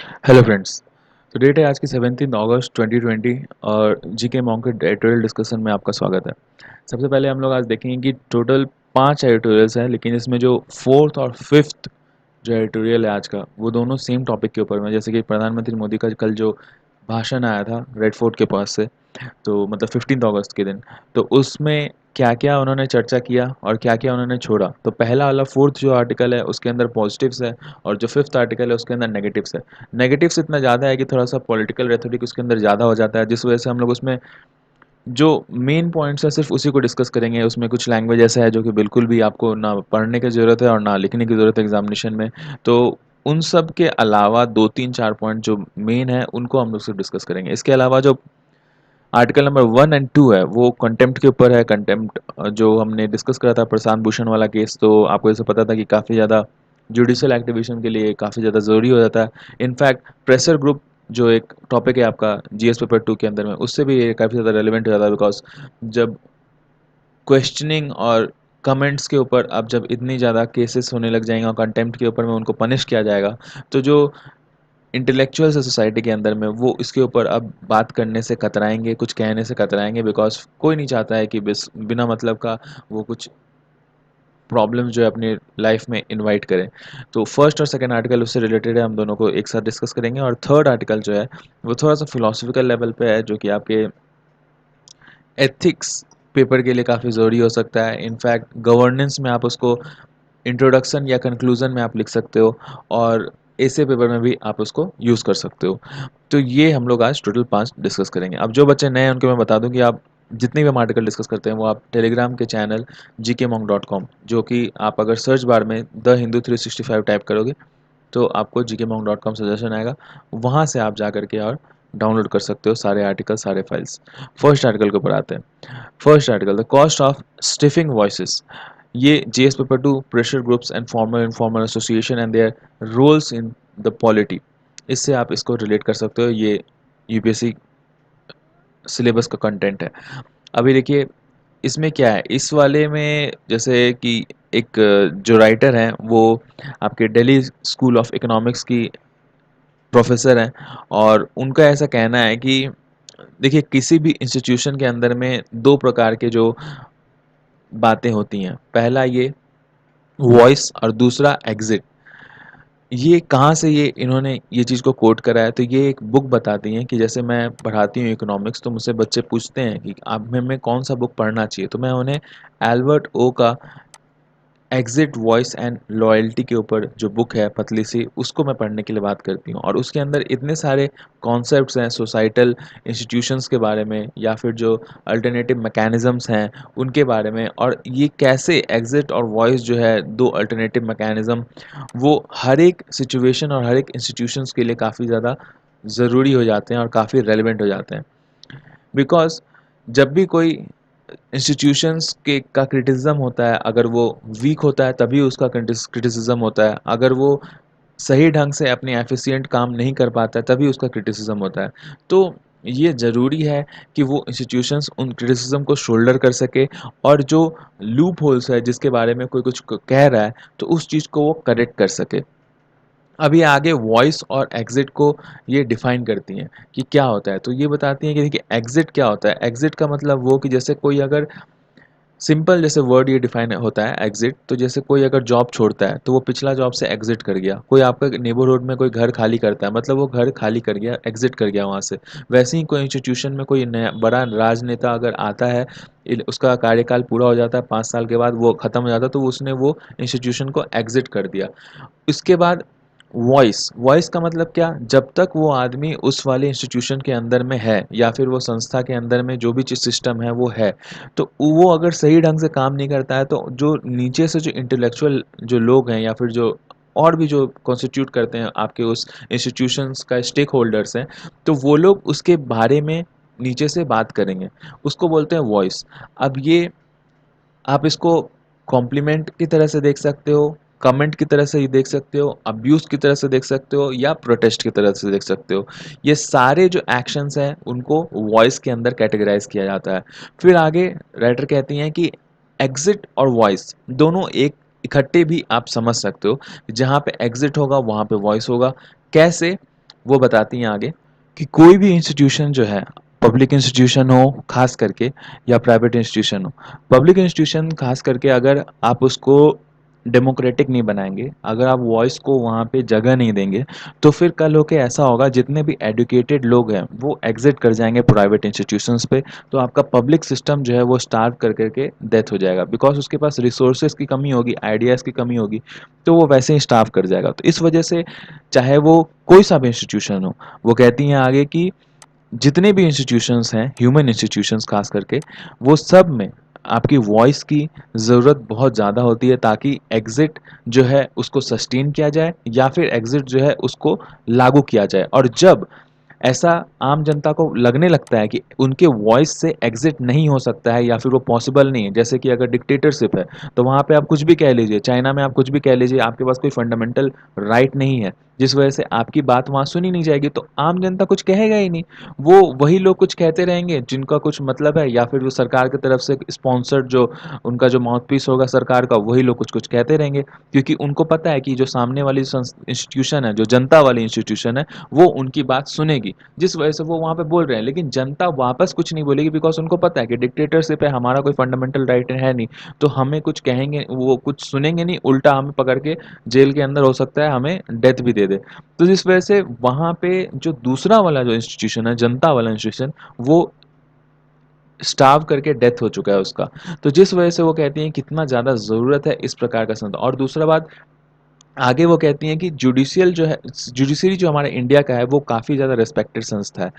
Hello friends. तो date है आज की 17 अगस्त 2020 और जीके मॉन्क के एडिटोरियल डिस्कशन में आपका स्वागत है। सबसे पहले हम लोग आज देखेंगे कि टोटल 5 एडिटोरियल्स हैं, लेकिन इसमें जो फोर्थ और फिफ्थ जो एडिटोरियल है आज का, वो दोनों सेम टॉपिक के ऊपर में। जैसे कि प्रधानमंत्री मोदी का कल जो भाषण आया था रेड फोर्ट के पास से, तो मतलब 15 अगस्त के दिन, तो उसमें क्या क्या उन्होंने चर्चा किया और क्या क्या उन्होंने छोड़ा। तो पहला वाला फोर्थ जो आर्टिकल है उसके अंदर पॉजिटिव्स है, और जो फिफ्थ आर्टिकल है उसके अंदर नेगेटिव्स है। नेगेटिव्स इतना ज़्यादा है कि थोड़ा सा पॉलिटिकल रेथोरिक उसके अंदर ज़्यादा हो जाता है, जिस वजह से हम लोग उसमें जो मेन पॉइंट्स है सिर्फ उसी को डिस्कस करेंगे। उसमें कुछ लैंग्वेज ऐसा है जो कि बिल्कुल भी आपको ना पढ़ने की ज़रूरत है और ना लिखने की ज़रूरत है एग्जामिनेशन में। तो उन सब के अलावा दो तीन चार पॉइंट जो मेन है उनको हम लोग सिर्फ डिस्कस करेंगे। इसके अलावा जो आर्टिकल नंबर 1 और 2 है वो कंटेम्प्ट के ऊपर है। कंटेम्प्ट जो हमने डिस्कस करा था प्रशांत भूषण वाला केस, तो आपको ऐसे पता था कि काफ़ी ज़्यादा जुडिशियल एक्टिविशन के लिए काफ़ी ज़्यादा ज़रूरी हो जाता है। इनफैक्ट प्रेशर ग्रुप जो एक टॉपिक है आपका जीएस पेपर 2 के अंदर में, उससे भी ये काफ़ी ज़्यादा रेलिवेंट हो जाता है। बिकॉज जब क्वेश्चनिंग और कमेंट्स के ऊपर अब जब इतनी ज़्यादा केसेस होने लग जाएंगे और कंटेम्प्ट के ऊपर में उनको पनिश किया जाएगा, तो जो इंटेलेक्चुअल्स है सोसाइटी के अंदर में वो इसके ऊपर अब बात करने से कतराएंगे, कुछ कहने से कतराएंगे। बिकॉज कोई नहीं चाहता है कि बिना मतलब का वो कुछ प्रॉब्लम जो है अपनी लाइफ में इनवाइट करें। तो फर्स्ट और सेकंड आर्टिकल उससे रिलेटेड है, हम दोनों को एक साथ डिस्कस करेंगे। और थर्ड आर्टिकल जो है वो थोड़ा सा फिलोसफिकल लेवल पे है, जो कि आपके एथिक्स पेपर के लिए काफ़ी ज़रूरी हो सकता है। इनफैक्ट गवर्नेंस में आप उसको इंट्रोडक्शन या कंक्लूजन में आप लिख सकते हो, और ऐसे पेपर में भी आप उसको यूज़ कर सकते हो। तो ये हम लोग आज टोटल 5 डिस्कस करेंगे। अब जो बच्चे नए हैं उनको मैं बता दूं कि आप जितने भी हम आर्टिकल डिस्कस करते हैं वो आप टेलीग्राम के चैनल gkmonk.com, जो कि आप अगर सर्च बार में द हिंदू 365 टाइप करोगे तो आपको gkmonk.com सजेशन आएगा। वहाँ से आप जा करके और डाउनलोड कर सकते हो सारे आर्टिकल, सारे फाइल्स। फर्स्ट आर्टिकल के ऊपर आते हैं। First article, the cost of stifling voices. ये GS paper 2 pressure groups and formal informal association and their roles in the polity, इससे आप इसको रिलेट कर सकते हो। ये यूपीएससी सिलेबस का कंटेंट है। अभी देखिए इसमें क्या है, इस वाले में जैसे कि एक जो राइटर हैं वो आपके दिल्ली स्कूल ऑफ इकोनॉमिक्स की प्रोफेसर हैं, और उनका ऐसा कहना है कि देखिए किसी भी इंस्टीट्यूशन के अंदर में दो प्रकार के जो बातें होती हैं, पहला ये वॉइस और दूसरा एग्जिट। ये कहाँ से ये इन्होंने ये चीज़ को कोट करा है, तो ये एक बुक बताती हैं कि जैसे मैं पढ़ाती हूँ इकोनॉमिक्स, तो मुझसे बच्चे पूछते हैं कि आप हमें कौन सा बुक पढ़ना चाहिए, तो मैं उन्हें एल्बर्ट ओ का एग्जिट वॉइस एंड लॉयल्टी के ऊपर जो बुक है पतली सी, उसको मैं पढ़ने के लिए बात करती हूँ। और उसके अंदर इतने सारे कॉन्सेप्ट्स हैं सोसाइटल इंस्टीट्यूशंस के बारे में, या फिर जो अल्टरनेटिव मैकेनिज़म्स हैं उनके बारे में, और ये कैसे एग्जिट और वॉइस जो है दो अल्टरनेटिव मैकेनिज़्म, वो हर एक सिचुएशन और हर एक इंस्टीट्यूशंस के लिए काफ़ी ज़्यादा ज़रूरी हो जाते हैं और काफ़ी रेलिवेंट हो जाते हैं। बिकॉज जब भी कोई इंस्टीट्यूशंस के का क्रिटिसिज्म होता है, अगर वो वीक होता है तभी उसका क्रिटिसिज्म होता है। अगर वो सही ढंग से अपनी एफिशिएंट काम नहीं कर पाता है तभी उसका क्रिटिसिज्म होता है। तो ये ज़रूरी है कि वो इंस्टीट्यूशंस उन क्रिटिसिज्म को शोल्डर कर सके, और जो लूप होल्स है जिसके बारे में कोई कुछ कह रहा है तो उस चीज़ को वो करेक्ट कर सके। अभी आगे वॉइस और एग्जिट को ये डिफाइन करती हैं कि क्या होता है। तो ये बताती हैं कि देखिए एग्जिट क्या होता है। एग्जिट का मतलब वो कि जैसे कोई अगर सिंपल जैसे वर्ड ये डिफाइन होता है एग्जिट, तो जैसे कोई अगर जॉब छोड़ता है तो वो पिछला जॉब से एग्जिट कर गया। कोई आपका नेबरहुड में कोई घर खाली करता है, मतलब वो घर खाली कर गया, एग्जिट कर गया वहाँ से। वैसे ही कोई इंस्टीट्यूशन में कोई नया बड़ा राजनेता अगर आता है, उसका कार्यकाल पूरा हो जाता है, 5 साल के बाद वो खत्म हो जाता है, तो उसने वो इंस्टीट्यूशन को एग्जिट कर दिया। इसके बाद वॉइस, वॉइस का मतलब क्या, जब तक वो आदमी उस वाले इंस्टीट्यूशन के अंदर में है या फिर वो संस्था के अंदर में जो भी चीज़ सिस्टम है वो है, तो वो अगर सही ढंग से काम नहीं करता है तो जो नीचे से जो इंटेलेक्चुअल जो लोग हैं या फिर जो और भी जो कॉन्स्टिट्यूट करते हैं आपके उस इंस्टीट्यूशंस का स्टेक होल्डर्स हैं, तो वो लोग उसके बारे में नीचे से बात करेंगे। उसको बोलते हैं वॉइस। अब ये आप इसको कॉम्प्लीमेंट की तरह से देख सकते हो, कमेंट की तरह से ही देख सकते हो, अब्यूज़ की तरह से देख सकते हो, या प्रोटेस्ट की तरह से देख सकते हो। ये सारे जो एक्शंस हैं उनको वॉइस के अंदर कैटेगराइज़ किया जाता है। फिर आगे राइटर कहती हैं कि एग्ज़िट और वॉइस दोनों एक इकट्ठे भी आप समझ सकते हो। जहाँ पे एग्ज़िट होगा वहाँ पे वॉइस होगा। कैसे? वो बताती हैं आगे कि कोई भी इंस्टीट्यूशन जो है, पब्लिक इंस्टीट्यूशन हो खास करके या प्राइवेट इंस्टीट्यूशन हो, पब्लिक इंस्टीट्यूशन खास करके अगर आप उसको डेमोक्रेटिक नहीं बनाएंगे, अगर आप वॉइस को वहाँ पे जगह नहीं देंगे, तो फिर कल होके ऐसा होगा जितने भी एजुकेटेड लोग हैं वो एग्जिट कर जाएंगे प्राइवेट इंस्टीट्यूशंस पे, तो आपका पब्लिक सिस्टम जो है वो स्टार्व कर करके डेथ हो जाएगा, बिकॉज उसके पास रिसोर्सेज की कमी होगी, आइडियाज़ की कमी होगी, तो वो वैसे ही स्टार्व कर जाएगा। तो इस वजह से चाहे वो कोई सा भी इंस्टीट्यूशन हो, वो कहती हैं आगे कि जितने भी इंस्टीट्यूशंस हैं, ह्यूमन इंस्टीट्यूशंस खास करके, वो सब में आपकी वॉइस की ज़रूरत बहुत ज़्यादा होती है, ताकि एग्ज़िट जो है उसको सस्टेन किया जाए या फिर एग्ज़िट जो है उसको लागू किया जाए। और जब ऐसा आम जनता को लगने लगता है कि उनके वॉइस से एग्जिट नहीं हो सकता है या फिर वो पॉसिबल नहीं है, जैसे कि अगर डिक्टेटरशिप है तो वहाँ पे आप कुछ भी कह लीजिए, चाइना में आप कुछ भी कह लीजिए, आपके पास कोई फंडामेंटल राइट नहीं है, जिस वजह से आपकी बात वहाँ सुनी नहीं जाएगी, तो आम जनता कुछ कहेगा ही नहीं। वो वही लोग कुछ कहते रहेंगे जिनका कुछ मतलब है, या फिर जो सरकार की तरफ से स्पॉन्सर्ड जो उनका जो माउथ पीस होगा सरकार का, वही लोग कुछ कुछ कहते रहेंगे, क्योंकि उनको पता है कि जो सामने वाली इंस्टीट्यूशन है, जो जनता वाली इंस्टीट्यूशन है, वो उनकी बात सुनेगी, जिस वजह से वो वहाँ पे बोल रहे हैं। लेकिन जनता वापस कुछ नहीं बोलेगी, बिकॉज उनको पता है कि डिक्टेटरशिप है, हमारा कोई फंडामेंटल राइट है नहीं, तो हमें कुछ कहेंगे, वो कुछ सुनेंगे नहीं, उल्टा हमें पकड़ के जेल के अंदर हो सकता है हमें डेथ भी दे दे। तो जिस वजह से वहाँ पे जो दूसरा वाला जो इंस्टीट्यूशन है, जनता वाला इंस्टीट्यूशन, वो स्टार्व करके डेथ हो चुका है उसका। तो जिस वजह से वो कहती हैं कितना ज़्यादा ज़रूरत है इस प्रकार का संस्था। और दूसरा बात, आगे वो कहती हैं कि जुडिशियल जो है, जुडिशरी जो हमारे इंडिया का है, वो काफ़ी ज़्यादा रिस्पेक्टेड संस्था है।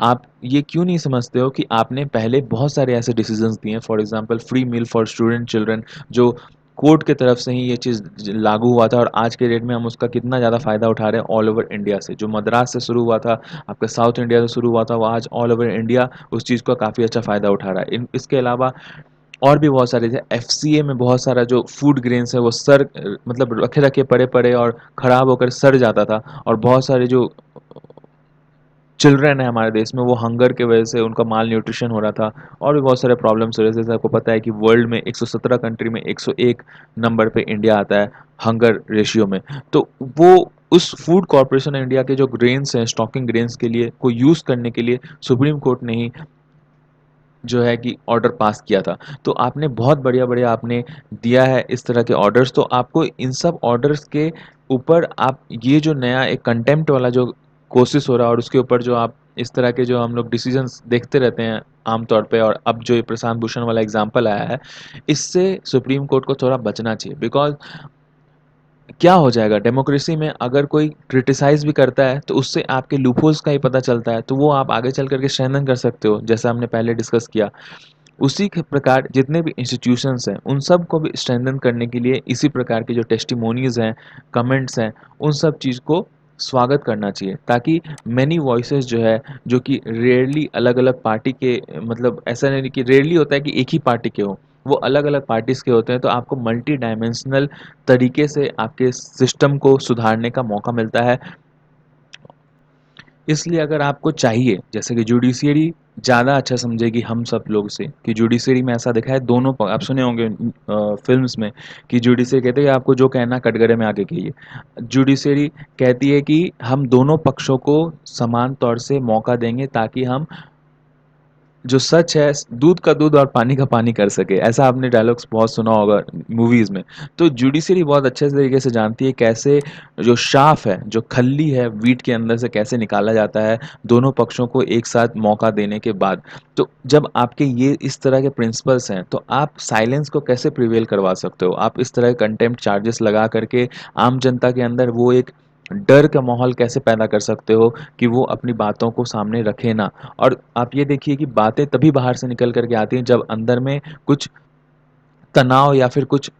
आप ये क्यों नहीं समझते हो कि आपने पहले बहुत सारे ऐसे डिसीजंस दिए हैं, for example free meal for student children, जो कोर्ट की तरफ से ही ये चीज़ लागू हुआ था, और आज के डेट में हम उसका कितना ज़्यादा फ़ायदा उठा रहे हैं ऑल ओवर इंडिया से। जो मद्रास से शुरू हुआ था, आपका साउथ इंडिया से शुरू हुआ था, वो आज ऑल ओवर इंडिया उस चीज़ का काफ़ी अच्छा फ़ायदा उठा रहा है। इसके अलावा और भी बहुत सारे, जैसे एफसीए में बहुत सारा जो फूड ग्रेन्स है वो मतलब रखे रखे पड़े पड़े और ख़राब होकर सड़ जाता था, और बहुत सारे जो चिल्ड्रन है हमारे देश में, वो हंगर के वजह से उनका माल न्यूट्रिशन हो रहा था, और भी बहुत सारे प्रॉब्लम्स हो रहे थे। जैसे आपको पता है कि वर्ल्ड में 117 कंट्री में 101 नंबर पे इंडिया आता है हंगर रेशियो में। तो वो उस फूड कॉरपोरेशन इंडिया के जो ग्रेन्स हैं, स्टॉकिंग ग्रेन्स के लिए को यूज़ करने के लिए सुप्रीम कोर्ट ने ही जो है कि ऑर्डर पास किया था। तो आपने बहुत बढ़िया-बढ़िया आपने दिया है इस तरह के ऑर्डर्स, तो आपको इन सब ऑर्डर्स के ऊपर आप ये जो नया एक कंटेम्प्ट वाला जो कोशिश हो रहा है, और उसके ऊपर जो आप इस तरह के जो हम लोग डिसीजंस देखते रहते हैं आम तौर पे, और अब जो ये प्रशांत भूषण वाला एग्ज़ाम्पल आया है, इससे सुप्रीम कोर्ट को थोड़ा बचना चाहिए। बिकॉज़ क्या हो जाएगा डेमोक्रेसी में, अगर कोई क्रिटिसाइज़ भी करता है तो उससे आपके लूपहोल्स का ही पता चलता है, तो वो आप आगे चल कर के स्ट्रेंथन कर सकते हो, जैसा हमने पहले डिस्कस किया। उसी के प्रकार जितने भी इंस्टीट्यूशंस हैं, उन सब को भी स्ट्रेंथन करने के लिए इसी प्रकार के जो टेस्टिमोनीज़ हैं, कमेंट्स हैं, उन सब चीज़ को स्वागत करना चाहिए, ताकि मैनी वॉइसेस जो है, जो कि रेयरली अलग-अलग पार्टी के, मतलब ऐसा नहीं कि रेयरली होता है कि एक ही पार्टी के हों, वो अलग-अलग पार्टीज़ के होते हैं, तो आपको मल्टी डायमेंशनल तरीके से आपके सिस्टम को सुधारने का मौका मिलता है। इसलिए अगर आपको चाहिए, जैसे कि जुडिशियरी ज़्यादा अच्छा समझेगी हम सब लोग से, कि जुडिशियरी में ऐसा देखा है दोनों आप सुने होंगे फिल्म्स में, कि जुडिशियरी कहते हैं कि आपको जो कहना है कटघरे में आके कहिए। जुडिशियरी कहती है कि हम दोनों पक्षों को समान तौर से मौका देंगे, ताकि हम जो सच है दूध का दूध और पानी का पानी कर सके। ऐसा आपने डायलॉग्स बहुत सुना होगा मूवीज़ में। तो जुडिशरी बहुत अच्छे तरीके से जानती है कैसे जो शाफ़ है, जो खल्ली है व्हीट के अंदर से कैसे निकाला जाता है, दोनों पक्षों को एक साथ मौका देने के बाद। तो जब आपके ये इस तरह के प्रिंसिपल्स हैं, तो आप साइलेंस को कैसे प्रिवेल करवा सकते हो? आप इस तरह के कंटेम्प्ट चार्जेस लगा करके आम जनता के अंदर वो एक डर का माहौल कैसे पैदा कर सकते हो कि वो अपनी बातों को सामने रखे ना। और आप ये देखिए कि बातें तभी बाहर से निकल कर के आती हैं जब अंदर में कुछ तनाव या फिर कुछ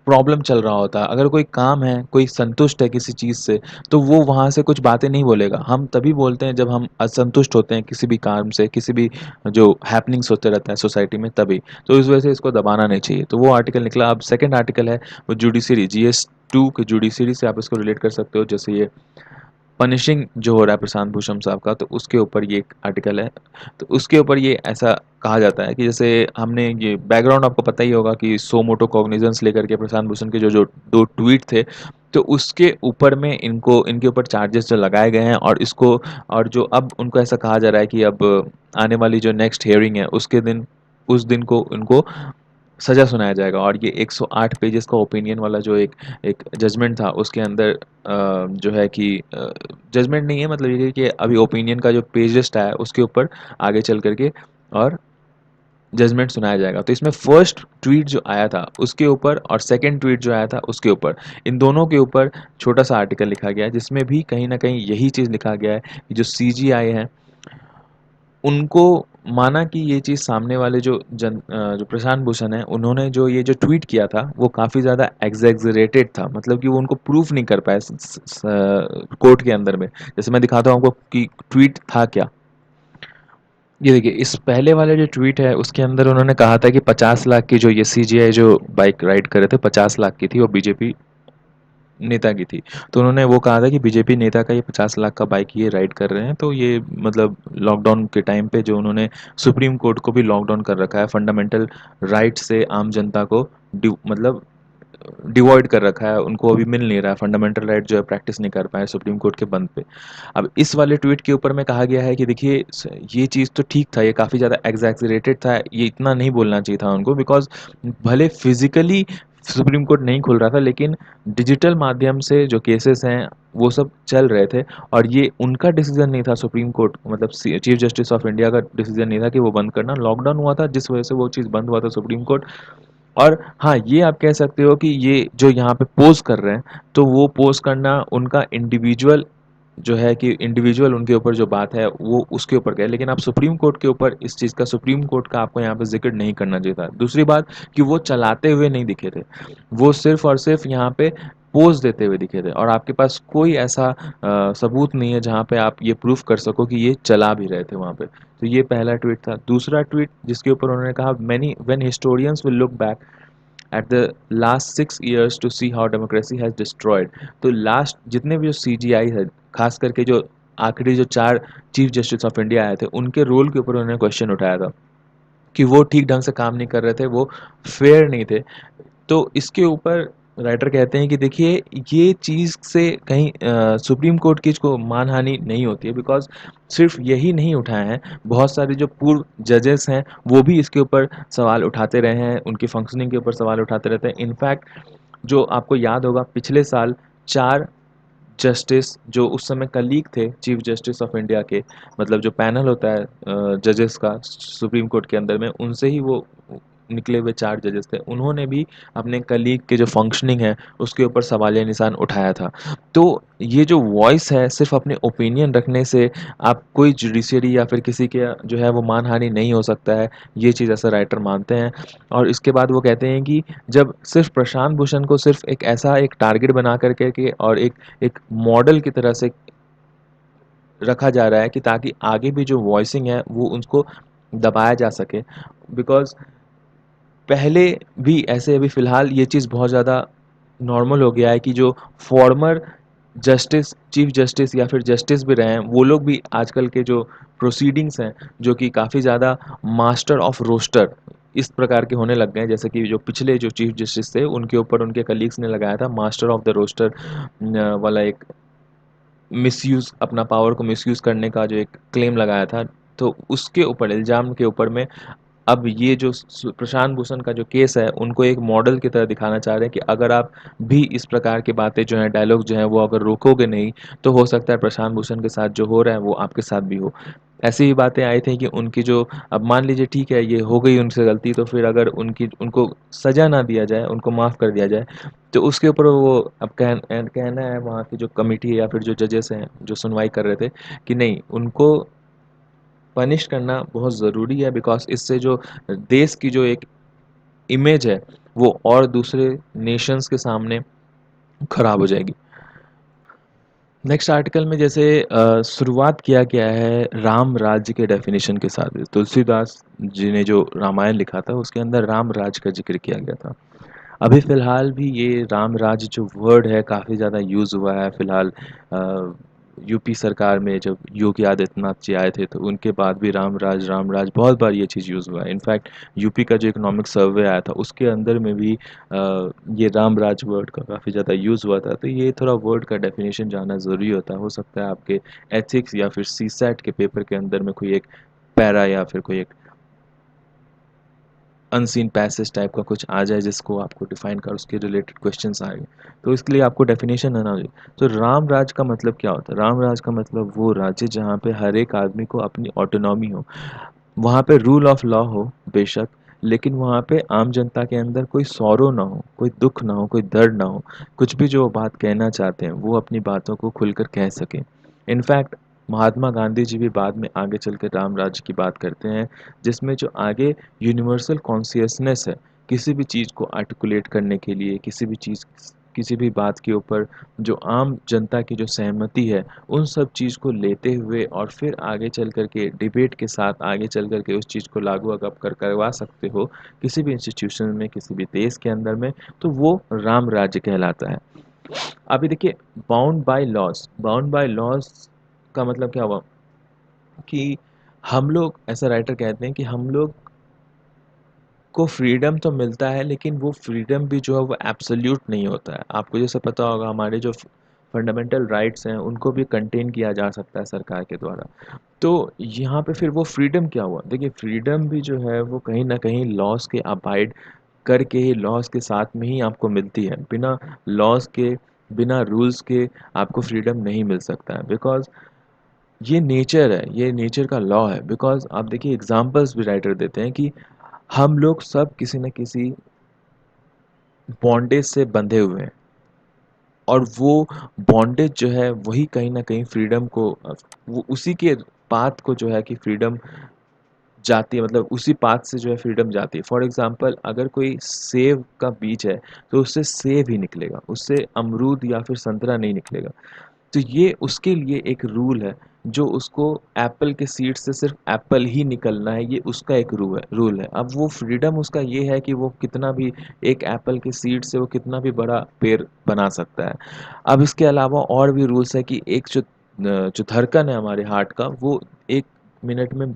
प्रॉब्लम चल रहा होता है। अगर कोई काम है, कोई संतुष्ट है किसी चीज़ से, तो वो वहाँ से कुछ बातें नहीं बोलेगा। हम तभी बोलते हैं जब हम असंतुष्ट होते हैं किसी भी काम से, किसी भी जो हैपनिंग्स होते रहते हैं सोसाइटी में तभी। तो इस वजह से इसको दबाना नहीं चाहिए। तो वो आर्टिकल निकला। अब सेकंड आर्टिकल है वो जुडिशरी, जीएस 2 की जुडिशरी से आप इसको रिलेट कर सकते हो। जैसे ये पनिशिंग जो हो रहा है प्रशांत भूषण साहब का, तो उसके ऊपर ये एक आर्टिकल है। तो उसके ऊपर ये ऐसा कहा जाता है कि जैसे हमने ये बैकग्राउंड आपको पता ही होगा कि सो मोटो कॉग्निजेंस लेकर के प्रशांत भूषण के जो जो 2 ट्वीट थे, तो उसके ऊपर में इनको इनके ऊपर चार्जेस जो लगाए गए हैं, और इसको और जो अब उनको ऐसा कहा जा रहा है कि अब आने वाली जो नेक्स्ट हियरिंग है उसके दिन उस दिन को उनको सज़ा सुनाया जाएगा। और ये 108 पेजेस का ओपिनियन वाला जो एक एक जजमेंट था उसके अंदर जो है कि जजमेंट नहीं है, मतलब ये है कि अभी ओपिनियन का जो पेज लिस्ट आया है उसके ऊपर आगे चल करके और जजमेंट सुनाया जाएगा। तो इसमें फर्स्ट ट्वीट जो आया था उसके ऊपर और सेकंड ट्वीट जो आया था उसके ऊपर, इन दोनों के ऊपर छोटा सा आर्टिकल लिखा गया है, जिसमें भी कहीं ना कहीं यही चीज़ लिखा गया है कि जो सीजीआई है उनको माना कि ये चीज़ सामने वाले जो प्रशांत भूषण है उन्होंने जो ये जो ट्वीट किया था वो काफ़ी ज़्यादा एग्जैगरेटेड था, मतलब कि वो उनको प्रूफ नहीं कर पाए कोर्ट के अंदर में। जैसे मैं दिखाता हूँ आपको कि ट्वीट था क्या। ये देखिए, इस पहले वाले जो ट्वीट है उसके अंदर उन्होंने कहा था कि 50 लाख की जो ये सीजीआई जो बाइक राइड कर रहे थे 50 लाख की थी, वो बीजेपी नेता की थी। तो उन्होंने वो कहा था कि बीजेपी नेता का ये 50 लाख का बाइक ये राइड कर रहे हैं, तो ये मतलब लॉकडाउन के टाइम पे जो उन्होंने सुप्रीम कोर्ट को भी लॉकडाउन कर रखा है, फंडामेंटल राइट से आम जनता को मतलब डिवॉइड कर रखा है, उनको अभी मिल नहीं रहा है, फंडामेंटल राइट जो है प्रैक्टिस नहीं कर पाए सुप्रीम कोर्ट के बंद पे। अब इस वाले ट्वीट के ऊपर में कहा गया है कि देखिए ये चीज़ तो ठीक था, ये काफ़ी ज़्यादा एग्जैजरेटेड था, ये इतना नहीं बोलना चाहिए था उनको, बिकॉज भले फिजिकली सुप्रीम कोर्ट नहीं खुल रहा था लेकिन डिजिटल माध्यम से जो केसेस हैं वो सब चल रहे थे, और ये उनका डिसीजन नहीं था सुप्रीम कोर्ट, मतलब चीफ जस्टिस ऑफ इंडिया का डिसीजन नहीं था कि वो बंद करना, लॉकडाउन हुआ था जिस वजह से वो चीज़ बंद हुआ था सुप्रीम कोर्ट। और हाँ, ये आप कह सकते हो कि ये जो यहाँ पे पोज़ कर रहे हैं, तो वो पोज़ करना उनका इंडिविजुअल जो है कि इंडिविजुअल उनके ऊपर जो बात है वो उसके ऊपर गए, लेकिन आप सुप्रीम कोर्ट के ऊपर इस चीज़ का सुप्रीम कोर्ट का आपको यहाँ पे ज़िक्र नहीं करना चाहिए था। दूसरी बात कि वो चलाते हुए नहीं दिखे थे, वो सिर्फ़ और सिर्फ़ यहाँ पे पोज़ देते हुए दिखे थे, और आपके पास कोई ऐसा सबूत नहीं है जहाँ पे आप ये प्रूफ़ कर सको कि ये चला भी रहे थे वहाँ पे। तो ये पहला ट्वीट था। दूसरा ट्वीट जिसके ऊपर उन्होंने कहा, many when historians will look back at the last 6 years to see how democracy has destroyed. तो लास्ट जितने भी जो सीजीआई है, खास करके जो आखिरी जो 4 चीफ जस्टिस ऑफ इंडिया आए थे उनके रोल के ऊपर उन्होंने क्वेश्चन उठाया था कि वो ठीक ढंग से काम नहीं कर रहे थे, वो फेयर नहीं थे। तो इसके ऊपर राइटर कहते हैं कि देखिए ये चीज़ से कहीं सुप्रीम कोर्ट की को मानहानि नहीं होती है, बिकॉज सिर्फ यही नहीं उठाए हैं, बहुत सारे जो पूर्व जजेस हैं वो भी इसके ऊपर सवाल उठाते रहे हैं, उनकी फंक्शनिंग के ऊपर सवाल उठाते रहते हैं। इनफैक्ट जो आपको याद होगा पिछले साल 4 जस्टिस जो उस समय कलीग थे चीफ जस्टिस ऑफ इंडिया के, मतलब जो पैनल होता है जजेस का सुप्रीम कोर्ट के अंदर में, उनसे ही वो निकले हुए 4 जजेस थे, उन्होंने भी अपने कलीग के जो फंक्शनिंग है उसके ऊपर सवालिया निशान उठाया था। तो ये जो वॉइस है सिर्फ अपने ओपिनियन रखने से आप कोई जुडिशरी या फिर किसी के जो है वो मानहानि नहीं हो सकता है, ये चीज़ ऐसा राइटर मानते हैं। और इसके बाद वो कहते हैं कि जब सिर्फ प्रशांत भूषण को सिर्फ एक ऐसा एक टारगेट बना करके के और एक मॉडल की तरह से रखा जा रहा है कि ताकि आगे भी जो वॉइसिंग है वो उसको दबाया जा सके, बिकॉज पहले भी ऐसे अभी फ़िलहाल ये चीज़ बहुत ज़्यादा नॉर्मल हो गया है कि जो फॉर्मर जस्टिस चीफ जस्टिस या फिर जस्टिस भी रहे हैं वो लोग भी आजकल के जो प्रोसीडिंग्स हैं जो कि काफ़ी ज़्यादा मास्टर ऑफ रोस्टर इस प्रकार के होने लग गए हैं, जैसे कि जो पिछले जो चीफ जस्टिस थे उनके ऊपर उनके कलीग्स ने लगाया था मास्टर ऑफ द रोस्टर वाला एक मिसयूज़, अपना पावर को मिसयूज़ करने का जो एक क्लेम लगाया था। तो उसके ऊपर इल्ज़ाम के ऊपर में अब ये जो प्रशांत भूषण का जो केस है उनको एक मॉडल की तरह दिखाना चाह रहे हैं कि अगर आप भी इस प्रकार की बातें जो हैं डायलॉग जो हैं वो अगर रोकोगे नहीं तो हो सकता है प्रशांत भूषण के साथ जो हो रहा है वो आपके साथ भी हो। ऐसी ही बातें आई थी कि उनकी जो, अब मान लीजिए ठीक है ये हो गई उनसे गलती, तो फिर अगर उनकी उनको सज़ा ना दिया जाए, उनको माफ़ कर दिया जाए, तो उसके ऊपर वो अब कहना है वहाँ की जो कमिटी है या फिर जो जजेस हैं जो सुनवाई कर रहे थे कि नहीं, उनको पनिश करना बहुत ज़रूरी है, बिकॉज इससे जो देश की जो एक इमेज है वो और दूसरे नेशंस के सामने खराब हो जाएगी। नेक्स्ट आर्टिकल में जैसे शुरुआत किया गया है राम राज्य के डेफिनेशन के साथ, तुलसीदास जी ने जो रामायण लिखा था उसके अंदर राम राज्य का जिक्र किया गया था। अभी फ़िलहाल भी ये राम राज्य जो वर्ड है काफ़ी ज़्यादा यूज़ हुआ है फ़िलहाल। यूपी सरकार में जब योगी आदित्यनाथ जी आए थे तो उनके बाद भी राम राज बहुत बार ये चीज़ यूज़ हुआ है। इनफैक्ट यूपी का जो इकोनॉमिक सर्वे आया था उसके अंदर में भी ये राम राज वर्ड का काफ़ी ज़्यादा यूज़ हुआ था। तो ये थोड़ा वर्ड का डेफिनेशन जानना ज़रूरी होता है। हो सकता है आपके एथिक्स या फिर सीसैट के पेपर के अंदर में कोई एक पैरा या फिर कोई एक अनसीन पैसेज टाइप का कुछ आ जाए जिसको आपको डिफाइन कर उसके रिलेटेड क्वेश्चंस आए, तो इसके लिए आपको डेफिनेशन आना चाहिए। तो राम राज का मतलब क्या होता है? राम राज का मतलब वो राज्य जहाँ पे हर एक आदमी को अपनी ऑटोनॉमी हो, वहाँ पे रूल ऑफ लॉ हो बेशक, लेकिन वहाँ पे आम जनता के अंदर कोई सौरो ना हो, कोई दुख ना हो, कोई दर्द ना हो, कुछ भी जो वो बात कहना चाहते हैं वो अपनी बातों को खुलकर कह सकें। इनफैक्ट महात्मा गांधी जी भी बाद में आगे चलकर राम राज्य की बात करते हैं, जिसमें जो आगे यूनिवर्सल कॉन्शियसनेस है, किसी भी चीज़ को आर्टिकुलेट करने के लिए, किसी भी बात के ऊपर जो आम जनता की जो सहमति है, उन सब चीज़ को लेते हुए और फिर आगे चल कर के डिबेट के साथ आगे चल कर के उस चीज़ को लागू अगर आप करवा सकते हो किसी भी इंस्टीट्यूशन में, किसी भी देश के अंदर में, तो वो राम राज्य कहलाता है। अभी देखिए, बाउंड बाय लॉज का मतलब क्या हुआ कि हम लोग, ऐसा राइटर कहते हैं कि हम लोग को फ्रीडम तो मिलता है, लेकिन वो फ्रीडम भी जो है वो एब्सोल्यूट नहीं होता है। आपको जैसे पता होगा, हमारे जो फंडामेंटल राइट्स हैं उनको भी कंटेन किया जा सकता है सरकार के द्वारा। तो यहाँ पे फिर वो फ्रीडम क्या हुआ? देखिए, फ्रीडम भी जो है वो कहीं न कहीं लॉज़ के अबाइड करके ही, लॉज़ के साथ में ही आपको मिलती है। बिना लॉज़ के, बिना रूल्स के आपको फ्रीडम नहीं मिल सकता है, बिकॉज़ ये नेचर है, ये नेचर का लॉ है। बिकॉज़ आप देखिए, एग्ज़ाम्पल्स भी राइटर देते हैं कि हम लोग सब किसी न किसी बॉन्डेज से बंधे हुए हैं, और वो बॉन्डेज जो है वही कहीं न कहीं फ्रीडम को वो उसी के पाथ को जो है कि फ्रीडम जाती है, मतलब उसी पाथ से जो है फ्रीडम जाती है। फॉर एग्ज़ाम्पल, अगर कोई सेब का बीज है, तो उससे सेब ही निकलेगा, उससे अमरूद या फिर संतरा नहीं निकलेगा। तो ये उसके लिए एक रूल है, जो उसको एप्पल के सीड से सिर्फ एप्पल ही निकलना है, ये उसका एक रूल है। अब वो फ्रीडम उसका ये है कि वो कितना भी, एक एप्पल के सीड से वो कितना भी बड़ा पेड़ बना सकता है। अब इसके अलावा और भी रूल्स है कि एक जो धड़कन है हमारे हार्ट का, वो 1 मिनट में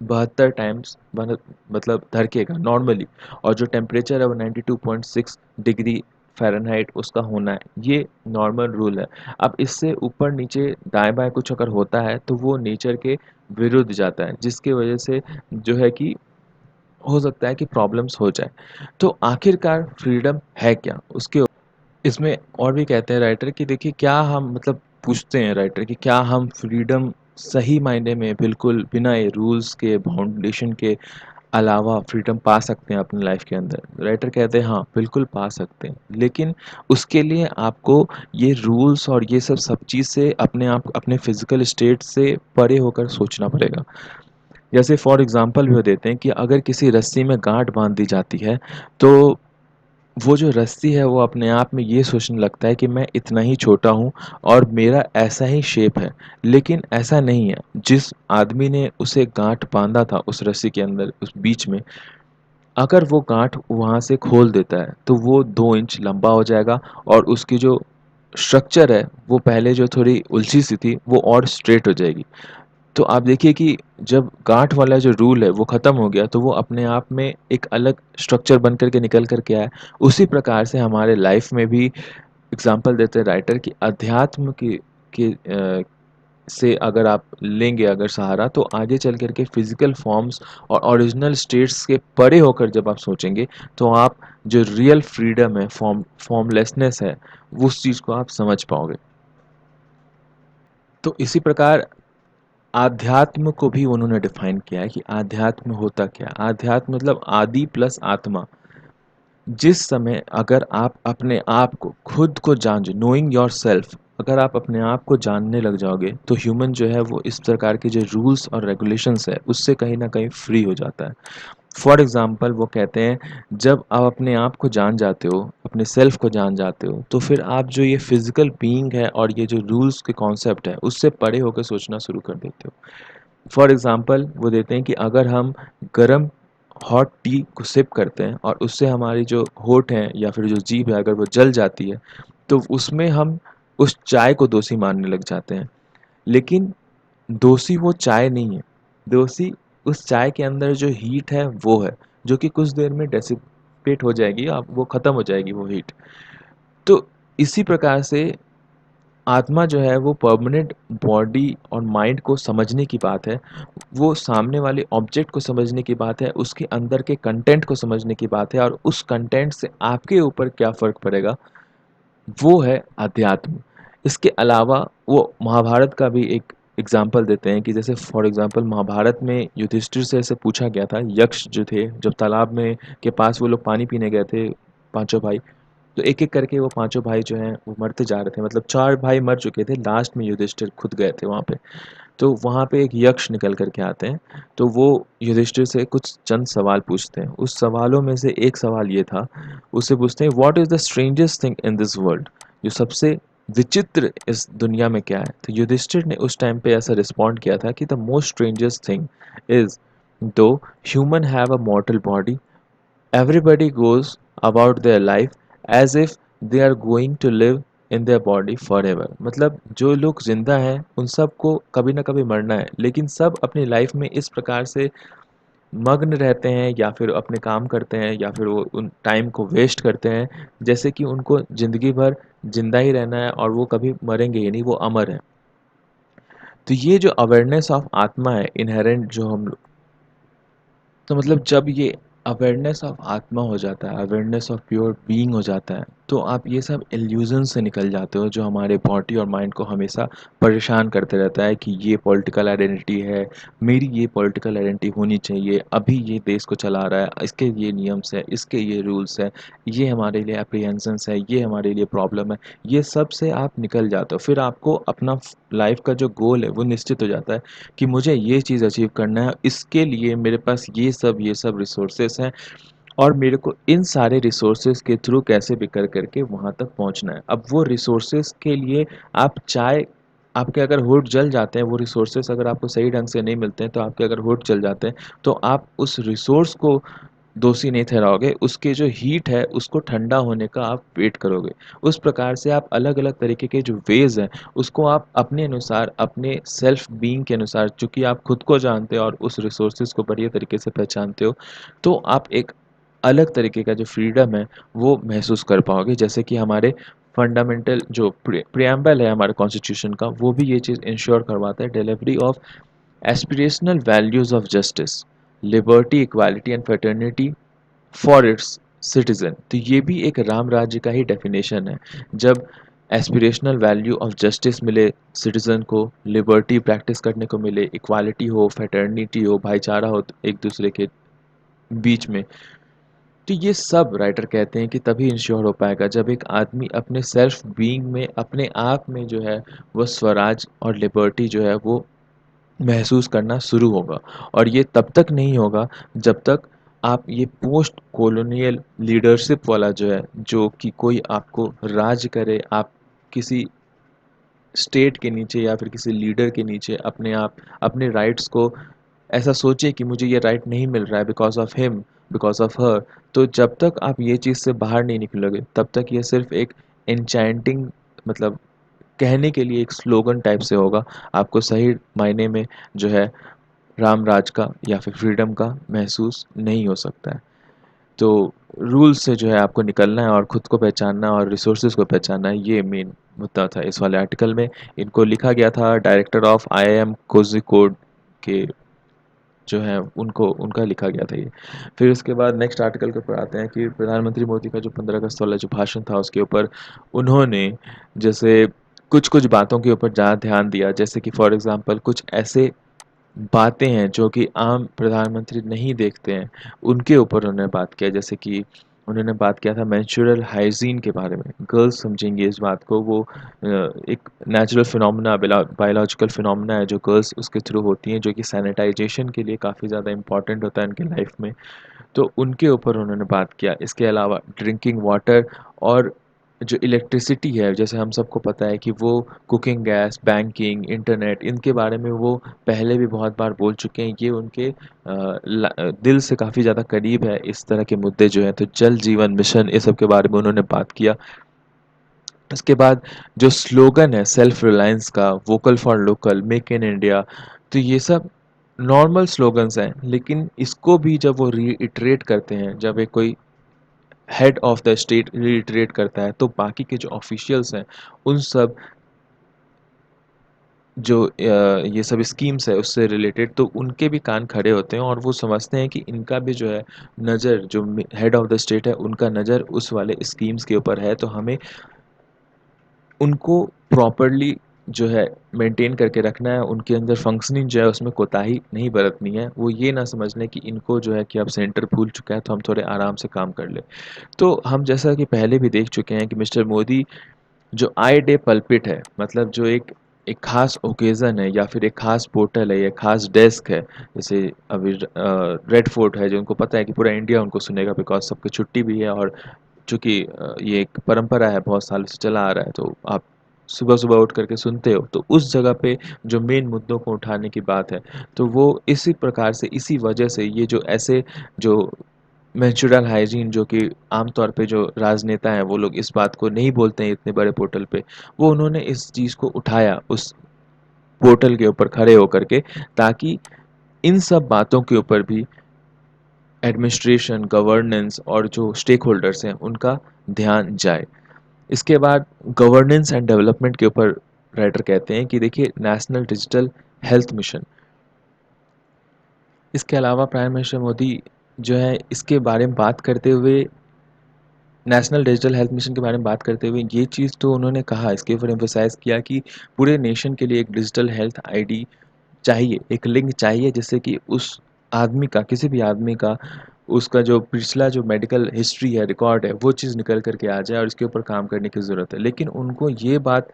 72 टाइम्स मतलब धड़केगा नॉर्मली, और जो टेम्परेचर है वो 92.6 डिग्री फ़ारेनहाइट उसका होना है। ये नॉर्मल रूल है। अब इससे ऊपर नीचे दाएँ-बाएँ कुछ अगर होता है तो वो नेचर के विरुद्ध जाता है, जिसकी वजह से जो है कि हो सकता है कि प्रॉब्लम्स हो जाए। तो आखिरकार फ्रीडम है क्या? उसके इसमें और भी कहते हैं राइटर कि देखिए, क्या हम, मतलब पूछते हैं राइटर कि क्या हम फ्रीडम सही मायने में बिल्कुल बिना ये रूल्स के, बाउंडेशन के अलावा फ्रीडम पा सकते हैं अपनी लाइफ के अंदर? राइटर कहते हैं हाँ, बिल्कुल पा सकते हैं, लेकिन उसके लिए आपको ये रूल्स और ये सब चीज़ से अपने आप, अपने फिजिकल स्टेट से परे होकर सोचना पड़ेगा। जैसे फॉर एग्जांपल भी वो देते हैं कि अगर किसी रस्सी में गांठ बांध दी जाती है, तो वो जो रस्सी है वो अपने आप में ये सोचने लगता है कि मैं इतना ही छोटा हूँ और मेरा ऐसा ही शेप है। लेकिन ऐसा नहीं है। जिस आदमी ने उसे गांठ बांधा था उस रस्सी के अंदर, उस बीच में, अगर वो गांठ वहाँ से खोल देता है तो वो 2 इंच लंबा हो जाएगा, और उसकी जो स्ट्रक्चर है वो पहले जो थोड़ी उलझी सी थी वो और स्ट्रेट हो जाएगी। तो आप देखिए कि जब गाँठ वाला जो रूल है वो ख़त्म हो गया, तो वो अपने आप में एक अलग स्ट्रक्चर बन कर के निकल कर के आया। उसी प्रकार से हमारे लाइफ में भी एग्ज़ाम्पल देते हैं राइटर कि अध्यात्म के से अगर आप लेंगे अगर सहारा, तो आगे चल कर के फ़िज़िकल फ़ॉर्म्स और ओरिजिनल स्टेट्स के परे होकर जब आप सोचेंगे, तो आप जो रियल फ्रीडम है, फॉर्मलेसनेस है, वो उस चीज़ को आप समझ पाओगे। तो इसी प्रकार आध्यात्म को भी उन्होंने डिफाइन किया है कि आध्यात्म होता क्या है। आध्यात्म मतलब आदि प्लस आत्मा। जिस समय अगर आप अपने आप को, खुद को जान, नोइंग योर सेल्फ, अगर आप अपने आप को जानने लग जाओगे, तो ह्यूमन जो है वो इस प्रकार के जो रूल्स और रेगुलेशंस है उससे कहीं ना कहीं फ्री हो जाता है। फॉर एग्जाम्पल वो कहते हैं, जब आप अपने आप को जान जाते हो, अपने सेल्फ को जान जाते हो, तो फिर आप जो ये फिजिकल बीइंग है और ये जो रूल्स के कॉन्सेप्ट है उससे परे होकर सोचना शुरू कर देते हो। फॉर एग्जांपल वो देते हैं कि अगर हम गरम हॉट टी को सिप करते हैं और उससे हमारी जो होंठ हैं या फिर जो जीभ है अगर वो जल जाती है, तो उसमें हम उस चाय को दोषी मानने लग जाते हैं। लेकिन दोषी वो चाय नहीं है, दोषी उस चाय के अंदर जो हीट है वो है, जो कि कुछ देर में डेसिपेट हो जाएगी, आप वो ख़त्म हो जाएगी वो हीट। तो इसी प्रकार से आत्मा जो है वो परमानेंट बॉडी और माइंड को समझने की बात है, वो सामने वाले ऑब्जेक्ट को समझने की बात है, उसके अंदर के कंटेंट को समझने की बात है, और उस कंटेंट से आपके ऊपर क्या फ़र्क पड़ेगा, वो है अध्यात्म। इसके अलावा वो महाभारत का भी एक एग्जाम्पल देते हैं कि जैसे फॉर एग्जाम्पल महाभारत में युधिष्ठिर से ऐसे पूछा गया था, यक्ष जो थे जब तालाब में के पास वो लोग पानी पीने गए थे पांचों भाई, तो एक-एक करके वो पाँचों भाई जो हैं वो मरते जा रहे थे। मतलब 4 भाई मर चुके थे, लास्ट में युधिष्ठिर खुद गए थे वहाँ पे। तो वहाँ पे एक यक्ष निकल कर के आते हैं, तो वो युधिष्ठिर से कुछ चंद सवाल पूछते हैं। उस सवालों में से एक सवाल ये था, उससे पूछते हैं what is the strangest thing in this world? जो सबसे विचित्र इस दुनिया में क्या है? तो युधिष्ठिर ने उस टाइम पे ऐसा रिस्पॉन्ड किया था कि the most strangest thing is though human have a mortal body, everybody goes about their life as if they are going to live in their body forever। मतलब जो लोग जिंदा हैं उन सबको कभी ना कभी मरना है, लेकिन सब अपनी लाइफ में इस प्रकार से मग्न रहते हैं या फिर अपने काम करते हैं या फिर वो उन टाइम को वेस्ट करते हैं जैसे कि उनको ज़िंदगी भर जिंदा ही रहना है और वो कभी मरेंगे ही नहीं, वो अमर है। तो ये जो अवेयरनेस ऑफ आत्मा है इनहेरेंट जो हम, तो मतलब जब ये अवेयरनेस ऑफ आत्मा हो जाता है, अवेयरनेस ऑफ प्योर बीइंग हो जाता है, तो आप ये सब इल्यूजन से निकल जाते हो जो हमारे बॉडी और माइंड को हमेशा परेशान करते रहता है कि ये पॉलिटिकल आइडेंटिटी है, मेरी ये पॉलिटिकल आइडेंटिटी होनी चाहिए, अभी ये देश को चला रहा है, इसके ये नियम्स है, इसके ये रूल्स है, ये हमारे लिए अप्रीहेंशंस है, ये हमारे लिए प्रॉब्लम है। ये सब से आप निकल जाते हो, फिर आपको अपना लाइफ का जो गोल है वो निश्चित हो जाता है कि मुझे ये चीज़ अचीव करना है, इसके लिए मेरे पास ये सब रिसोर्सेस हैं और मेरे को इन सारे रिसोर्सेस के थ्रू कैसे भी कर करके वहाँ तक पहुँचना है। अब वो रिसोर्सेस के लिए आप चाहे आपके अगर हुड जल जाते हैं, वो रिसोर्सेस अगर आपको सही ढंग से नहीं मिलते हैं, तो आपके अगर हुड जल जाते हैं, तो आप उस रिसोर्स को दोषी नहीं ठहराओगे, उसके जो हीट है उसको ठंडा होने का आप वेट करोगे। उस प्रकार से आप अलग-अलग तरीके के जो वेज़ हैं, उसको आप अपने अनुसार, अपने सेल्फ बीइंग के अनुसार, चूँकि आप खुद को जानते हो और उस रिसोर्सेज़ को बढ़िया तरीके से पहचानते हो, तो आप एक अलग तरीके का जो फ्रीडम है, वो महसूस कर पाओगे। जैसे कि हमारे फंडामेंटल जो प्रिएम्बल है हमारे कॉन्स्टिट्यूशन का, वो भी ये चीज़ इंश्योर करवाता है, delivery of aspirational values of justice, liberty, equality and fraternity for its citizen. तो ये भी एक राम राज्य का ही डेफिनेशन है। जब एस्पिरेशनल वैल्यू ऑफ जस्टिस मिले सिटीजन को, लिबर्टी प्रैक्टिस करने को मिले, इक्वालिटी हो, फ्रेटर्निटी हो, भाईचारा हो एक दूसरे के बीच में, तो ये सब राइटर कहते हैं कि तभी इंश्योर हो पाएगा जब एक आदमी अपने सेल्फ बीइंग में, अपने आप में जो है वो स्वराज और लिबर्टी जो है वो महसूस करना शुरू होगा। और ये तब तक नहीं होगा जब तक आप ये पोस्ट कॉलोनियल लीडरशिप वाला जो है, जो कि कोई आपको राज करे, आप किसी स्टेट के नीचे या फिर किसी लीडर के नीचे अपने आप अपने राइट्स को ऐसा सोचे कि मुझे ये राइट नहीं मिल रहा है because of him, because of her. तो जब तक आप ये चीज़ से बाहर नहीं निकलोगे तब तक ये सिर्फ एक एन्चैंटिंग, मतलब कहने के लिए एक स्लोगन टाइप से होगा। आपको सही मायने में जो है राम राज का या फिर फ्रीडम का महसूस नहीं हो सकता है। तो रूल्स से जो है आपको निकलना है और खुद को पहचानना और रिसोर्सेज को पहचानना है, ये मेन मुद्दा था इस वाले आर्टिकल में। इनको लिखा गया था डायरेक्टर ऑफ आईआईएम कोझिकोड के जो है उनको, उनका लिखा गया था ये। फिर उसके बाद नेक्स्ट आर्टिकल के ऊपर आते हैं कि प्रधानमंत्री मोदी का जो 15 अगस्त वाला जो भाषण था उसके ऊपर उन्होंने जैसे कुछ-कुछ बातों के ऊपर ज़्यादा ध्यान दिया, जैसे कि फॉर एग्ज़ाम्पल कुछ ऐसे बातें हैं जो कि आम प्रधानमंत्री नहीं देखते हैं, उनके ऊपर उन्होंने बात किया। जैसे कि उन्होंने बात किया था मेंस्ट्रुअल हाइजीन के बारे में। गर्ल्स समझेंगी इस बात को, वो एक नेचुरल फिनोमेना, बायोलॉजिकल फिनोमेना है जो गर्ल्स उसके थ्रू होती हैं, जो कि सैनिटाइजेशन के लिए काफ़ी ज़्यादा इम्पोर्टेंट होता है उनकी लाइफ में। तो उनके ऊपर उन्होंने बात किया। इसके अलावा ड्रिंकिंग वाटर और जो इलेक्ट्रिसिटी है, जैसे हम सबको पता है कि वो कुकिंग गैस, बैंकिंग, इंटरनेट, इनके बारे में वो पहले भी बहुत बार बोल चुके हैं। ये उनके दिल से काफ़ी ज़्यादा करीब है इस तरह के मुद्दे जो हैं। तो जल जीवन मिशन, ये सब के बारे में उन्होंने बात किया। इसके बाद जो स्लोगन है सेल्फ रिलायंस का, vocal for local, make in India, तो ये सब नॉर्मल स्लोगन्स हैं, लेकिन इसको भी जब वो रीइटरेट करते हैं, जब एक कोई head of the state reiterate करता है, तो बाकी के जो ऑफिशियल्स हैं उन सब जो ये सब स्कीम्स है उससे रिलेटेड, तो उनके भी कान खड़े होते हैं और वो समझते हैं कि इनका भी जो है नज़र, जो हेड ऑफ द स्टेट है उनका नज़र उस वाले स्कीम्स के ऊपर है, तो हमें उनको प्रॉपरली जो है मेंटेन करके रखना है, उनके अंदर फंक्शनिंग जो है उसमें कोताही नहीं बरतनी है। वो ये ना समझ लें कि इनको जो है कि अब सेंटर भूल चुका है तो हम थोड़े आराम से काम कर लें। तो हम जैसा कि पहले भी देख चुके हैं कि मिस्टर मोदी जो आए डे पल्पिट है, मतलब जो एक एक खास ओकेज़न है या फिर एक खास पोर्टल है या खास डेस्क है, जैसे अभी रेड फोर्ट है, जो उनको पता है कि पूरा इंडिया उनको सुनेगा बिकॉज़ सबकी छुट्टी भी है, और चूँकि ये एक परंपरा है, बहुत सालों से चला आ रहा है, तो आप सुबह-सुबह उठ कर के सुनते हो, तो उस जगह पे जो मेन मुद्दों को उठाने की बात है, तो वो इसी प्रकार से, इसी वजह से ये जो ऐसे जो नेचुरल हाइजीन, जो कि आमतौर पे जो राजनेता हैं वो लोग इस बात को नहीं बोलते हैं इतने बड़े पोर्टल पे, वो उन्होंने इस चीज़ को उठाया उस पोर्टल के ऊपर खड़े होकर के, ताकि इन सब बातों के ऊपर भी एडमिनिस्ट्रेशन, गवर्नेंस और जो स्टेक होल्डर्स हैं उनका ध्यान जाए। इसके बाद गवर्नेंस एंड डेवलपमेंट के ऊपर राइटर कहते हैं कि देखिए, नेशनल डिजिटल हेल्थ मिशन, इसके अलावा प्राइम मिनिस्टर मोदी जो है इसके बारे में बात करते हुए, नेशनल डिजिटल हेल्थ मिशन के बारे में बात करते हुए ये चीज़ तो उन्होंने कहा, इसके ऊपर एम्फसाइज़ किया कि पूरे नेशन के लिए एक डिजिटल हेल्थ आईडी चाहिए, एक लिंक चाहिए, जिससे कि उस आदमी का, किसी भी आदमी का, उसका जो पिछला जो मेडिकल हिस्ट्री है, रिकॉर्ड है, वो चीज़ निकल कर के आ जाए और इसके ऊपर काम करने की ज़रूरत है। लेकिन उनको ये बात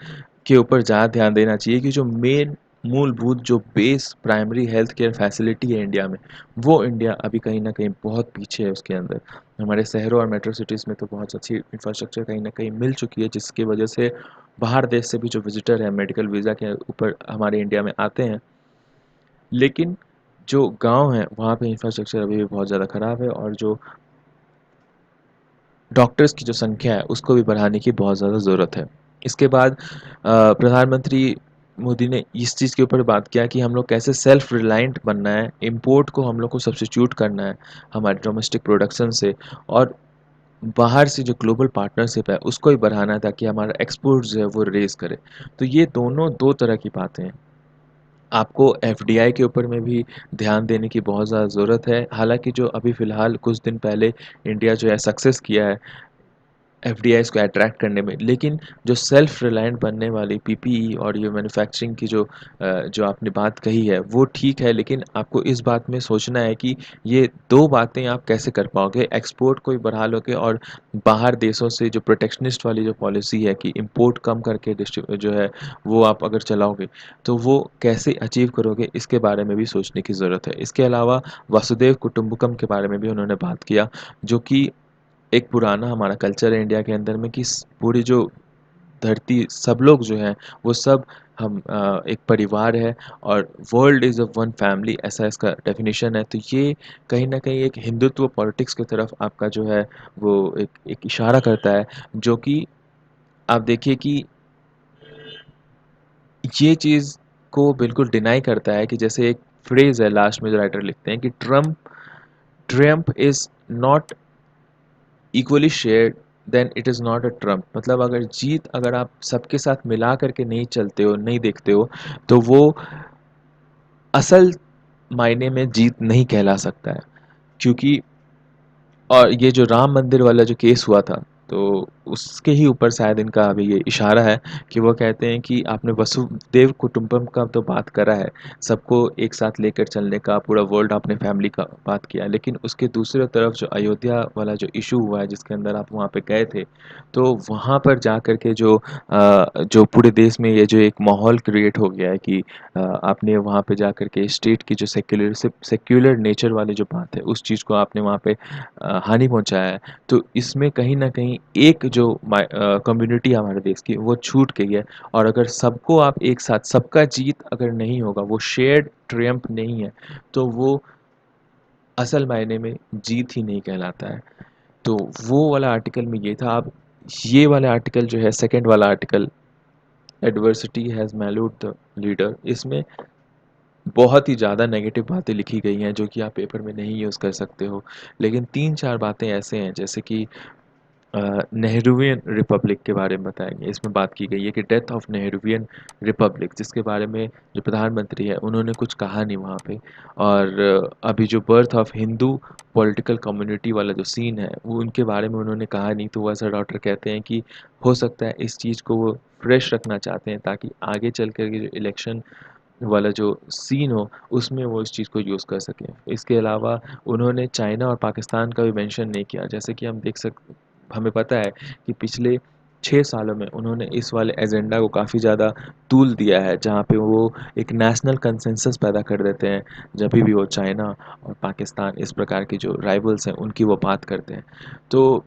के ऊपर ज़्यादा ध्यान देना चाहिए कि जो मेन मूलभूत जो base primary health care facility है इंडिया में, वो इंडिया अभी कहीं न कहीं बहुत पीछे है उसके अंदर। हमारे शहरों और मेट्रो सिटीज़ में तो बहुत अच्छी इंफ्रास्ट्रक्चर कहीं न कहीं मिल चुकी है, जिसकी वजह से बाहर देश से भी जो विज़िटर हैं मेडिकल वीज़ा के ऊपर हमारे इंडिया में आते हैं, लेकिन जो गाँव हैं, वहाँ पे इंफ्रास्ट्रक्चर अभी भी बहुत ज़्यादा ख़राब है, और जो डॉक्टर्स की जो संख्या है, उसको भी बढ़ाने की बहुत ज़्यादा ज़रूरत है। इसके बाद प्रधानमंत्री मोदी ने इस चीज़ के ऊपर बात किया कि हम लोग कैसे सेल्फ रिलायंट बनना है, इम्पोर्ट को हम लोग को सब्स्टिट्यूट करना है हमारे डोमेस्टिक प्रोडक्शन से, और बाहर से जो ग्लोबल पार्टनरशिप है, उसको भी बढ़ाना है ताकि हमारा एक्सपोर्ट जो है वो रेज़ करे। तो ये दोनों 2 तरह की बातें हैं। आपको एफडीआई के ऊपर में भी ध्यान देने की बहुत ज़्यादा ज़रूरत है। हालाँकि जो अभी फ़िलहाल कुछ दिन पहले इंडिया जो है सक्सेस किया है एफडीआईज़ को अट्रैक्ट करने में, लेकिन जो सेल्फ रिलायंट बनने वाली पीपीई और ये मैन्युफैक्चरिंग की जो आपने बात कही है, वो ठीक है, लेकिन आपको इस बात में सोचना है कि ये 2 बातें आप कैसे कर पाओगे, एक्सपोर्ट को भी बढ़ा लोगे और बाहर देशों से जो प्रोटेक्शनिस्ट वाली जो पॉलिसी है कि इम्पोर्ट कम करके जो है वो आप अगर चलाओगे, तो वो कैसे अचीव करोगे, इसके बारे में भी सोचने की ज़रूरत है। इसके अलावा वसुधैव कुटुंबकम के बारे में भी उन्होंने बात किया, जो कि एक पुराना हमारा कल्चर है इंडिया के अंदर में कि पूरी जो धरती, सब लोग जो हैं वो सब हम एक परिवार है, और world is a one family, ऐसा इसका डेफिनेशन है। तो ये कहीं न कहीं एक हिंदुत्व पॉलिटिक्स की तरफ आपका जो है वो एक इशारा करता है, जो कि आप देखिए कि ये चीज़ को बिल्कुल डिनाई करता है कि जैसे एक फ्रेज़ है लास्ट में जो राइटर लिखते हैं कि Trump is not equally shared then it is not a Trump, मतलब अगर जीत, अगर आप सबके साथ मिला करके नहीं चलते हो, नहीं देखते हो, तो वो असल मायने में जीत नहीं कहला सकता है। क्योंकि और ये जो राम मंदिर वाला जो केस हुआ था, तो उसके ही ऊपर शायद इनका अभी ये इशारा है कि वो कहते हैं कि आपने वसुदेव कुटुंबकम का तो बात करा है, सबको एक साथ लेकर चलने का, पूरा वर्ल्ड आपने फैमिली का बात किया, लेकिन उसके दूसरी तरफ जो अयोध्या वाला जो इशू हुआ है, जिसके अंदर आप वहाँ पे गए थे, तो वहाँ पर जा कर के जो पूरे देश में ये जो एक माहौल क्रिएट हो गया है कि आपने वहाँ पे जा कर के स्टेट की जो सेक्युलर नेचर वाली जो बात है, उस चीज़ को आपने वहाँ पे हानि पहुँचाया है। तो इसमें कहीं न कहीं एक जो कम्युनिटी है हमारे देश की, वो छूट गई है, और अगर सबको आप एक साथ, सबका जीत अगर नहीं होगा, वो शेयर्ड ट्रियम्फ नहीं है, तो वो असल मायने में जीत ही नहीं कहलाता है। तो वो वाला आर्टिकल में ये था। अब ये वाले आर्टिकल जो है, सेकंड वाला article, adversity has mellowed the leader, इसमें बहुत ही ज़्यादा नेगेटिव बातें लिखी गई हैं जो कि आप पेपर में नहीं यूज़ कर सकते हो। लेकिन 3-4 बातें ऐसे हैं जैसे कि नेहरूवियन रिपब्लिक के बारे में बताया गया, इसमें बात की गई है कि डेथ ऑफ नेहरूवियन रिपब्लिक, जिसके बारे में जो प्रधानमंत्री है उन्होंने कुछ कहा नहीं वहाँ पे। और अभी जो birth of Hindu political community वाला जो सीन है वो उनके बारे में उन्होंने कहा नहीं। तो वैसा डॉक्टर कहते हैं कि हो सकता है इस चीज़ को वो फ्रेश रखना चाहते हैं ताकि आगे चल कर के जो इलेक्शन वाला जो सीन हो उसमें वो इस चीज़ को यूज़ कर सकें। इसके अलावा उन्होंने चाइना और पाकिस्तान का भी मेंशन नहीं किया। जैसे कि हम देख सक हमें पता है कि पिछले 6 सालों में उन्होंने इस वाले एजेंडा को काफ़ी ज़्यादा तूल दिया है, जहाँ पे वो एक नेशनल कंसेंसस पैदा कर देते हैं जभी भी वो चाइना और पाकिस्तान इस प्रकार के जो राइवल्स हैं उनकी वो बात करते हैं। तो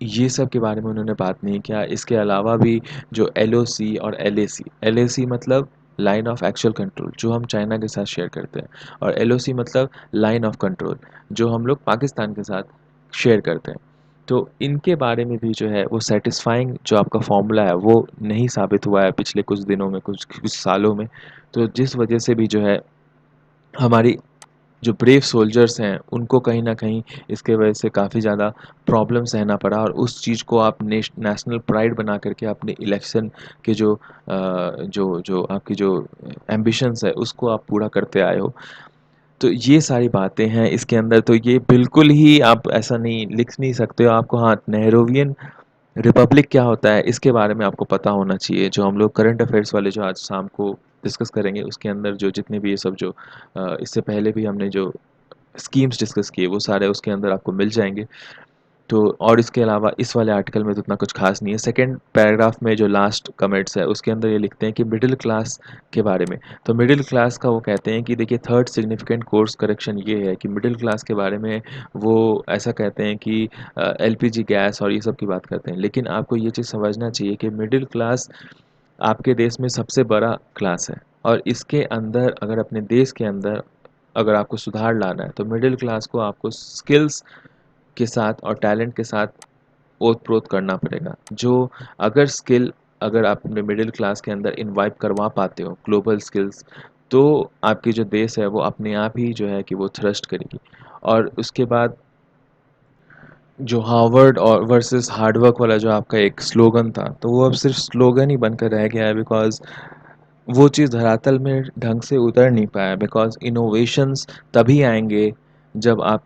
ये सब के बारे में उन्होंने बात नहीं किया। इसके अलावा भी जो एलओसी और एलएसी, एलएसी मतलब लाइन ऑफ एक्चुअल कंट्रोल जो हम चाइना के साथ शेयर करते हैं, और एलओसी मतलब लाइन ऑफ कंट्रोल जो हम लोग पाकिस्तान के साथ शेयर करते हैं। तो इनके बारे में भी जो है वो सैटिस्फाइंग जो आपका फॉर्मूला है वो नहीं साबित हुआ है पिछले कुछ दिनों में, कुछ सालों में। तो जिस वजह से भी जो है हमारी जो ब्रेव सोल्जर्स हैं उनको कहीं न कहीं इसके वजह से काफ़ी ज़्यादा प्रॉब्लम सहना पड़ा, और उस चीज़ को आप नेशनल प्राइड बना करके अपने इलेक्शन के जो आपकी जो एम्बिशंस है उसको आप पूरा करते आए हो। तो ये सारी बातें हैं इसके अंदर। तो ये बिल्कुल ही आप ऐसा नहीं लिख नहीं सकते हो। आपको हाँ, नेहरूवियन रिपब्लिक क्या होता है इसके बारे में आपको पता होना चाहिए। जो हम लोग करंट अफेयर्स वाले जो आज शाम को डिस्कस करेंगे उसके अंदर जो जितने भी ये सब जो इससे पहले भी हमने जो स्कीम्स डिस्कस किए वो सारे उसके अंदर आपको मिल जाएँगे। तो और इसके अलावा इस वाले आर्टिकल में तो उतना कुछ ख़ास नहीं है। सेकंड पैराग्राफ में जो लास्ट कमेंट्स है उसके अंदर ये लिखते हैं कि मिडल क्लास के बारे में। तो मिडल क्लास का वो कहते हैं कि देखिए, थर्ड सिग्निफिकेंट कोर्स करेक्शन ये है कि मिडल क्लास के बारे में वो ऐसा कहते हैं कि एलपीजी गैस और ये सब की बात करते हैं। लेकिन आपको ये चीज़ समझना चाहिए कि मिडल क्लास आपके देश में सबसे बड़ा क्लास है, और इसके अंदर अगर अपने देश के अंदर अगर आपको सुधार लाना है तो मिडिल क्लास को आपको स्किल्स के साथ और टैलेंट के साथ ओत-प्रोत करना पड़ेगा। जो अगर स्किल अगर आप अपने मिडिल क्लास के अंदर इनवाइब करवा पाते हो, ग्लोबल स्किल्स, तो आपकी जो देश है वो अपने आप ही जो है कि वो थ्रस्ट करेगी। और उसके बाद जो हार्वर्ड और वर्सेस हार्ड वर्क वाला जो आपका एक स्लोगन था, तो वो अब सिर्फ़ स्लोगन ही बनकर रह गया है, बिकॉज़ वो चीज़ धरातल में ढंग से उतर नहीं पाया। बिकॉज़ इनोवेशंस तभी आएँगे जब आप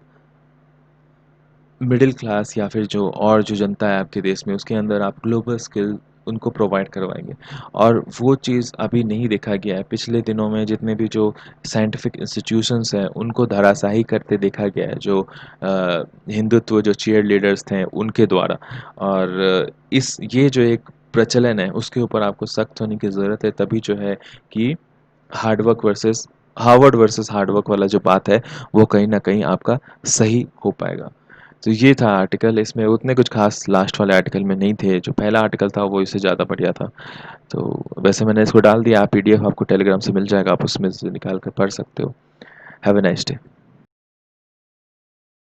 मिडिल क्लास या फिर जो जनता है आपके देश में उसके अंदर आप ग्लोबल स्किल उनको प्रोवाइड करवाएँगे। और वो चीज़ अभी नहीं देखा गया है। पिछले दिनों में जितने भी जो साइंटिफिक इंस्टीट्यूशंस हैं उनको धराशायी करते देखा गया है, जो हिंदुत्व जो चीयर लीडर्स थे उनके द्वारा। और इस ये जो एक प्रचलन है उसके ऊपर आपको सख्त होने की ज़रूरत है, तभी जो है कि हार्वर्ड वर्सेस हार्ड वर्क वाला जो बात है वो कहीं न कहीं आपका सही हो पाएगा। तो ये था आर्टिकल, इसमें उतने कुछ ख़ास लास्ट वाले आर्टिकल में नहीं थे। जो पहला आर्टिकल था वो इससे ज़्यादा बढ़िया था। तो वैसे मैंने इसको डाल दिया, पीडीएफ आपको टेलीग्राम से मिल जाएगा, आप उसमें से निकाल कर पढ़ सकते हो। Have a nice day.